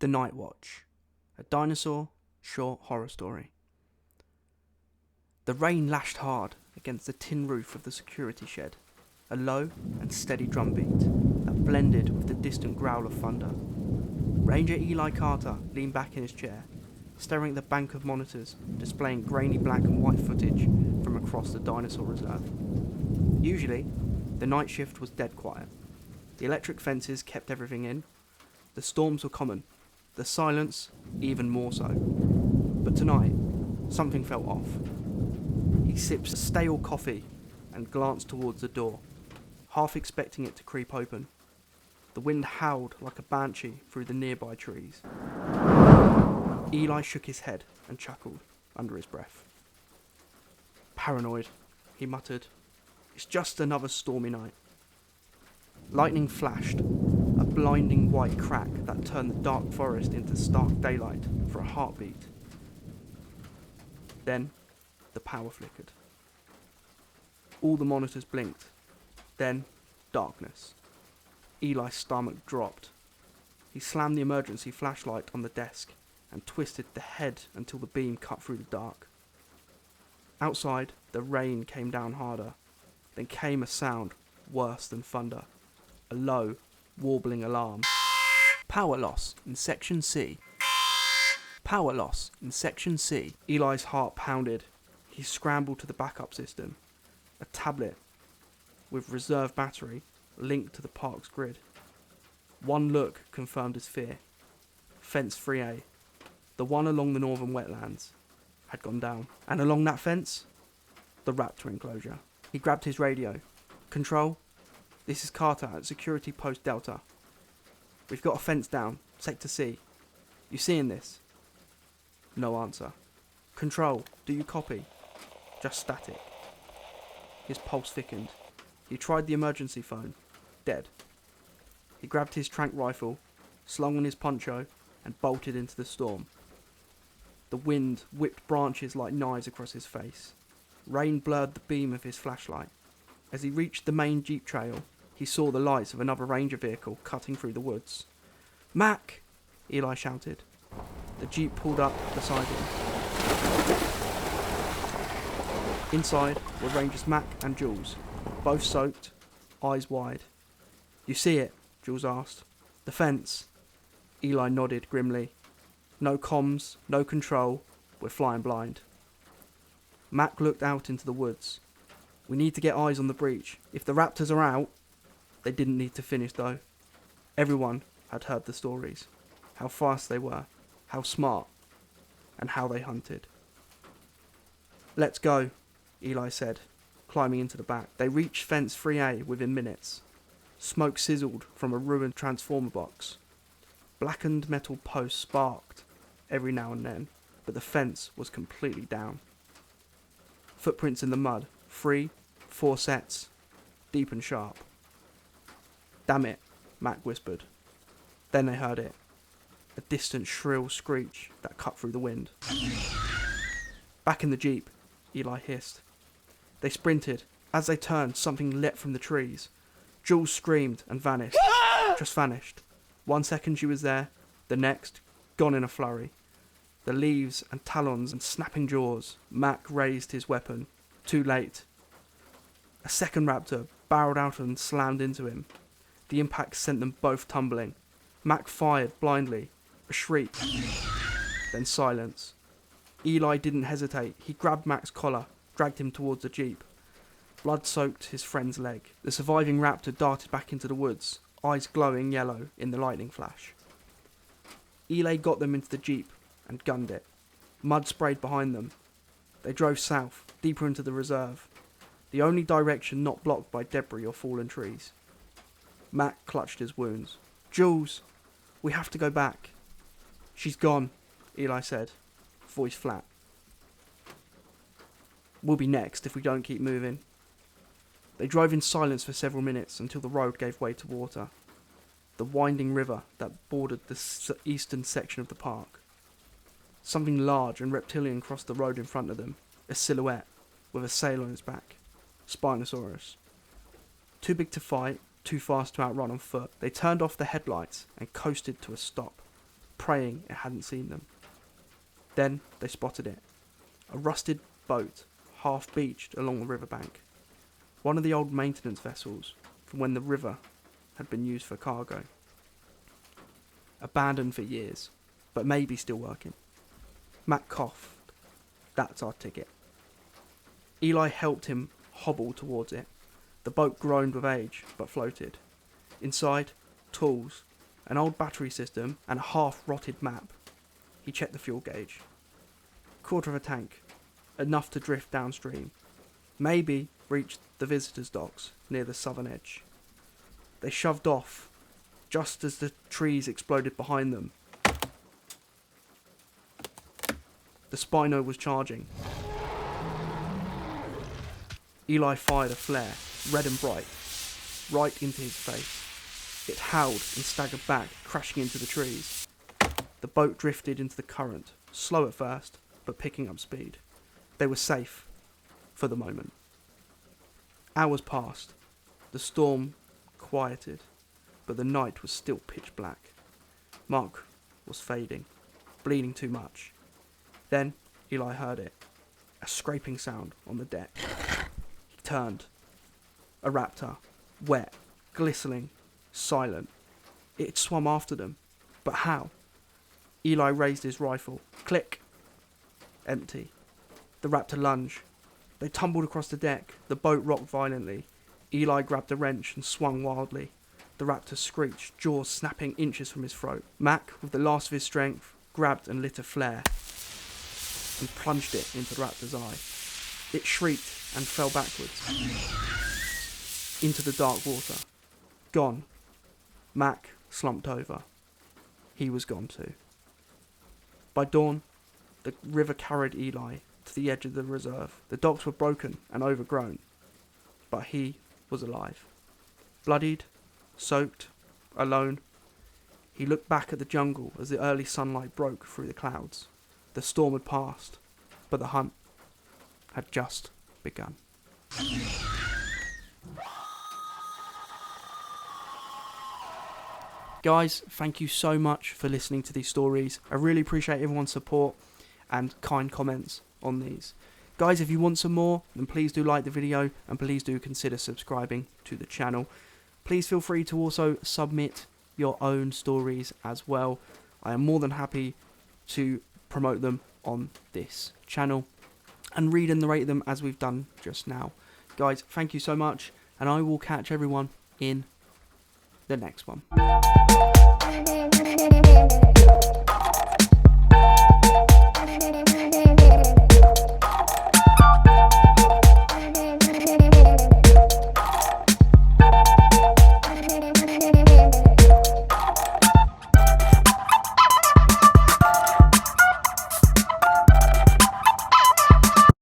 The Night Watch, a dinosaur short horror story. The rain lashed hard against the tin roof of the security shed, a low and steady drumbeat that blended with the distant growl of thunder. Ranger Eli Carter leaned back in his chair, staring at the bank of monitors displaying grainy black and white footage from across the dinosaur reserve. Usually, the night shift was dead quiet. The electric fences kept everything in. The storms were common, the silence even more so. But tonight, something felt off. He sipped stale coffee and glanced towards the door, half expecting it to creep open. The wind howled like a banshee through the nearby trees. Eli shook his head and chuckled under his breath. "Paranoid," he muttered. "It's just another stormy night." Lightning flashed, a blinding white crack that turned the dark forest into stark daylight for a heartbeat. Then, the power flickered. All the monitors blinked. Then, darkness. Eli's stomach dropped. He slammed the emergency flashlight on the desk and twisted the head until the beam cut through the dark. Outside, the rain came down harder. Then came a sound worse than thunder. A low, warbling alarm. Power loss in Section C. Power loss in Section C. Eli's heart pounded. He scrambled to the backup system. A tablet with reserve battery linked to the park's grid. One look confirmed his fear. Fence 3A, the one along the northern wetlands, had gone down. And along that fence, the Raptor enclosure. He grabbed his radio. "Control, this is Carter at Security Post Delta. We've got a fence down, Sector C. You seeing this?" No answer. "Control, do you copy?" Just static. His pulse thickened. He tried the emergency phone. Dead. He grabbed his tranq rifle, slung on his poncho, and bolted into the storm. The wind whipped branches like knives across his face. Rain blurred the beam of his flashlight. As he reached the main jeep trail, he saw the lights of another ranger vehicle cutting through the woods. "Mac!" Eli shouted. The jeep pulled up beside him. Inside were Rangers Mac and Jules, both soaked, eyes wide. "You see it?" Jules asked. "The fence?" Eli nodded grimly. "No comms, no control, we're flying blind." Mac looked out into the woods. "We need to get eyes on the breach. If the Raptors are out..." They didn't need to finish though. Everyone had heard the stories. How fast they were, how smart, and how they hunted. "Let's go," Eli said, climbing into the back. They reached fence 3A within minutes. Smoke sizzled from a ruined transformer box. Blackened metal posts sparked every now and then, but the fence was completely down. Footprints in the mud, 3, 4 sets, deep and sharp. "Damn it," Mac whispered. Then they heard it. A distant shrill screech that cut through the wind. "Back in the jeep," Eli hissed. They sprinted. As they turned, something leapt from the trees. Jules screamed and vanished. Just vanished. 1 second she was there, the next, gone in a flurry. The leaves and talons and snapping jaws. Mac raised his weapon. Too late. A second raptor barreled out and slammed into him. The impact sent them both tumbling. Mac fired blindly. A shriek. Then silence. Eli didn't hesitate. He grabbed Mac's collar, dragged him towards the jeep. Blood soaked his friend's leg. The surviving raptor darted back into the woods, eyes glowing yellow in the lightning flash. Eli got them into the jeep and gunned it. Mud sprayed behind them. They drove south, deeper into the reserve, the only direction not blocked by debris or fallen trees. Mac clutched his wounds. "Jules, we have to go back." "She's gone," Eli said, voice flat. "We'll be next if we don't keep moving." They drove in silence for several minutes until the road gave way to water. The winding river that bordered the eastern section of the park. Something large and reptilian crossed the road in front of them, a silhouette with a sail on its back. Spinosaurus. Too big to fight, too fast to outrun on foot, they turned off the headlights and coasted to a stop. praying it hadn't seen them. Then they spotted it. A rusted boat, half-beached along the riverbank. One of the old maintenance vessels from when the river had been used for cargo. Abandoned for years, but maybe still working. Mac coughed. That's our ticket. Eli helped him hobble towards it. The boat groaned with age, but floated. Inside, tools, an old battery system, and a half-rotted map. He checked the fuel gauge. Quarter of a tank, enough to drift downstream. Maybe reach the visitors' docks near the southern edge. They shoved off, just as the trees exploded behind them. The Spino was charging. Eli fired a flare, red and bright, right into his face. It howled and staggered back, crashing into the trees. The boat drifted into the current, slow at first, but picking up speed. They were safe, for the moment. Hours passed. The storm quieted, but the night was still pitch black. Mark was fading, bleeding too much. Then Eli heard it, a scraping sound on the deck. He turned. A raptor, wet, glistening, silent. It had swum after them, but how? Eli raised his rifle. Click. Empty. The raptor lunged. They tumbled across the deck. The boat rocked violently. Eli grabbed a wrench and swung wildly. The raptor screeched, jaws snapping inches from his throat. Mac, with the last of his strength, grabbed and lit a flare and plunged it into the raptor's eye. It shrieked and fell backwards into the dark water. Gone. Mac slumped over. He was gone too. By dawn, the river carried Eli to the edge of the reserve. The docks were broken and overgrown, but he was alive. Bloodied, soaked, alone, he looked back at the jungle as the early sunlight broke through the clouds. The storm had passed, but the hunt had just begun. Guys, thank you so much for listening to these stories. I really appreciate everyone's support and kind comments on these. Guys, if you want some more, then please do like the video and please do consider subscribing to the channel. Please feel free to also submit your own stories as well. I am more than happy to promote them on this channel and read and narrate them as we've done just now. Guys, thank you so much, and I will catch everyone in the next one.